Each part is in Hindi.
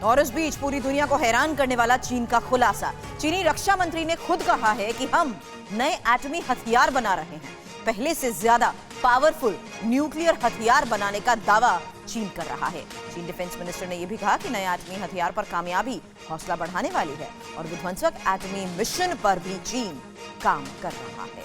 और इस बीच पूरी दुनिया को हैरान करने वाला चीन का खुलासा। चीनी रक्षा मंत्री ने खुद कहा है कि हम नए एटमी हथियार बना रहे हैं। पहले से ज्यादा पावरफुल न्यूक्लियर हथियार बनाने का दावा चीन कर रहा है। चीन डिफेंस मिनिस्टर ने यह भी कहा कि नए एटमी हथियार पर कामयाबी हौसला बढ़ाने वाली है और विध्वंसक एटमी मिशन पर भी चीन काम कर रहा है।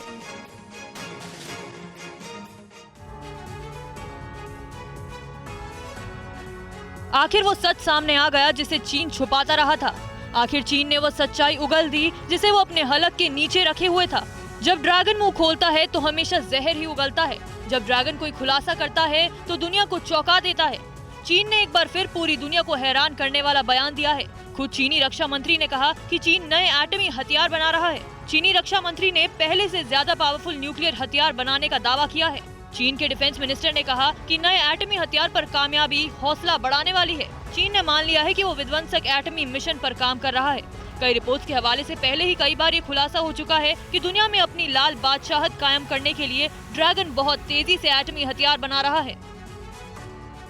आखिर वो सच सामने आ गया जिसे चीन छुपाता रहा था। आखिर चीन ने वो सच्चाई उगल दी जिसे वो अपने हलक के नीचे रखे हुए था। जब ड्रैगन मुंह खोलता है तो हमेशा जहर ही उगलता है। जब ड्रैगन कोई खुलासा करता है तो दुनिया को चौंका देता है। चीन ने एक बार फिर पूरी दुनिया को हैरान करने वाला बयान दिया है। खुद चीनी रक्षा मंत्री ने कहा कि चीन नए एटमी हथियार बना रहा है। चीनी रक्षा मंत्री ने पहले से ज्यादा पावरफुल न्यूक्लियर हथियार बनाने का दावा किया है। चीन के डिफेंस मिनिस्टर ने कहा कि नए एटमी हथियार पर कामयाबी हौसला बढ़ाने वाली है। चीन ने मान लिया है कि वो विध्वंसक एटमी मिशन पर काम कर रहा है। कई रिपोर्ट्स के हवाले से पहले ही कई बार ये खुलासा हो चुका है कि दुनिया में अपनी लाल बादशाहत कायम करने के लिए ड्रैगन बहुत तेजी से एटमी हथियार बना रहा है।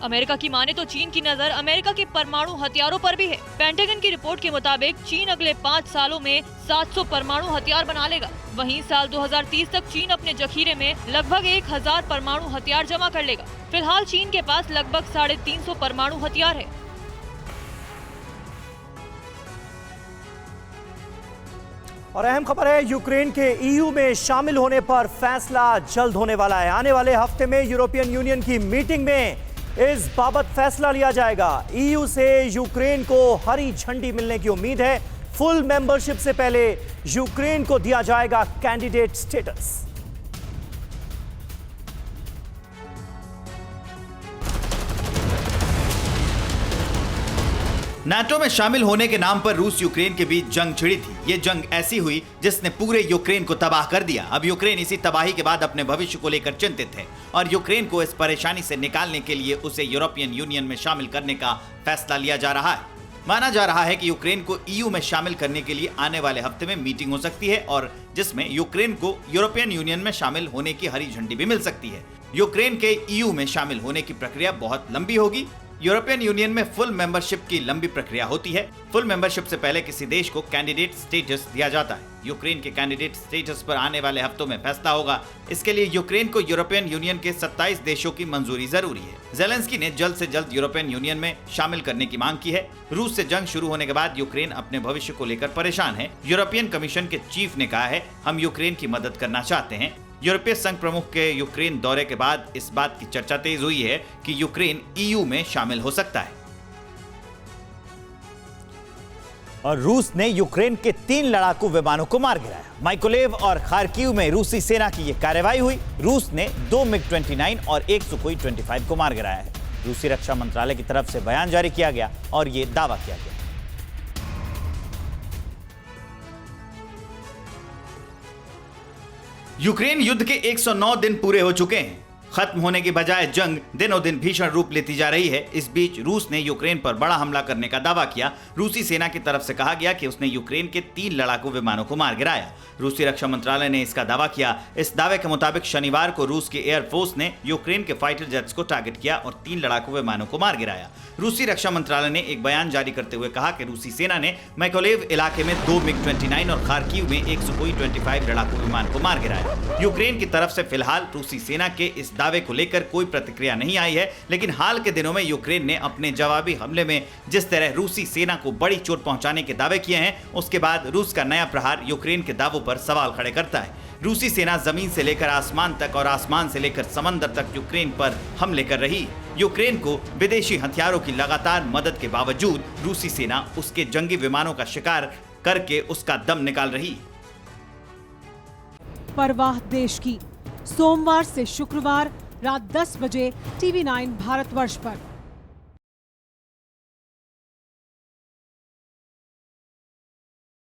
अमेरिका की माने तो चीन की नजर अमेरिका के परमाणु हथियारों पर भी है। पेंटागन की रिपोर्ट के मुताबिक चीन अगले 5 सालों में 700 परमाणु हथियार बना लेगा। वहीं साल 2030 तक चीन अपने जखीरे में लगभग 1000 परमाणु हथियार जमा कर लेगा। फिलहाल चीन के पास लगभग 350 परमाणु हथियार है। और अहम खबर है, यूक्रेन के ईयू में शामिल होने पर फैसला जल्द होने वाला है। आने वाले हफ्ते में यूरोपियन यूनियन की मीटिंग में इस बाबत फैसला लिया जाएगा। ईयू से यूक्रेन को हरी झंडी मिलने की उम्मीद है। फुल मेंबरशिप से पहले यूक्रेन को दिया जाएगा कैंडिडेट स्टेटस। नाटो में शामिल होने के नाम पर रूस यूक्रेन के बीच जंग छिड़ी थी। ये जंग ऐसी हुई जिसने पूरे यूक्रेन को तबाह कर दिया। अब यूक्रेन इसी तबाही के बाद अपने भविष्य को लेकर चिंतित है और यूक्रेन को इस परेशानी से निकालने के लिए उसे यूरोपियन यूनियन में शामिल करने का फैसला लिया जा रहा है। माना जा रहा है कि यूक्रेन को ईयू में शामिल करने के लिए आने वाले हफ्ते में मीटिंग हो सकती है और जिसमें यूक्रेन को यूरोपियन यूनियन में शामिल होने की हरी झंडी भी मिल सकती है। यूक्रेन के ईयू में शामिल होने की प्रक्रिया बहुत लंबी होगी। यूरोपियन यूनियन में फुल मेंबरशिप की लंबी प्रक्रिया होती है। फुल मेंबरशिप से पहले किसी देश को कैंडिडेट स्टेटस दिया जाता है। यूक्रेन के कैंडिडेट स्टेटस पर आने वाले हफ्तों में फैसला होगा। इसके लिए यूक्रेन को यूरोपियन यूनियन के 27 देशों की मंजूरी जरूरी है। ज़ेलेंस्की ने जल्द से जल्द यूरोपियन यूनियन में शामिल करने की मांग की है। रूस से जंग शुरू होने के बाद यूक्रेन अपने भविष्य को लेकर परेशान है। यूरोपियन कमीशन के चीफ ने कहा है, हम यूक्रेन की मदद करना चाहते हैं। यूरोपीय संघ प्रमुख के यूक्रेन दौरे के बाद इस बात की चर्चा तेज हुई है कि यूक्रेन ईयू में शामिल हो सकता है। और रूस ने यूक्रेन के 3 लड़ाकू विमानों को मार गिराया। माइकोलेव और खार्किव में रूसी सेना की यह कार्रवाई हुई। रूस ने 2 MiG-29 और 1 सुखोई 25 को मार गिराया है। रूसी रक्षा मंत्रालय की तरफ से बयान जारी किया गया और ये दावा किया गया। यूक्रेन युद्ध के 109 दिन पूरे हो चुके हैं। खत्म होने की बजाय जंग दिनों दिन भीषण रूप लेती जा रही है। इस बीच रूस ने यूक्रेन पर बड़ा हमला करने का दावा किया। रूसी सेना की तरफ से कहा गया कि उसने यूक्रेन के 3 लड़ाकू विमानों को मार गिराया। रूसी रक्षा मंत्रालय ने इसका दावा किया। इस दावे के मुताबिक शनिवार को रूस की एयरफोर्स ने यूक्रेन के फाइटर जेट्स को टारगेट किया और 3 लड़ाकू विमानों को मार गिराया। रूसी रक्षा मंत्रालय ने एक बयान जारी करते हुए कहा कि रूसी सेना ने मैकोलेव इलाके में 2 MiG-29 और खार्किव में 1 सुखोई 25 लड़ाकू विमान को मार गिराया। यूक्रेन की तरफ से फिलहाल रूसी सेना के इस दावे को लेकर कोई प्रतिक्रिया नहीं आई है, लेकिन हाल के दिनों में यूक्रेन ने अपने जवाबी हमले में जिस तरह रूसी सेना को बड़ी चोट पहुंचाने के दावे किए हैं, उसके बाद रूस का नया प्रहार यूक्रेन के दावों पर सवाल खड़े करता है। रूसी सेना जमीन से लेकर आसमान तक और आसमान से लेकर समंदर तक यूक्रेन पर हमले कर रही। यूक्रेन को विदेशी हथियारों की लगातार मदद के बावजूद रूसी सेना उसके जंगी विमानों का शिकार करके उसका दम निकाल रही। परवाह देश की, सोमवार से शुक्रवार रात 10 बजे TV9 भारतवर्ष पर।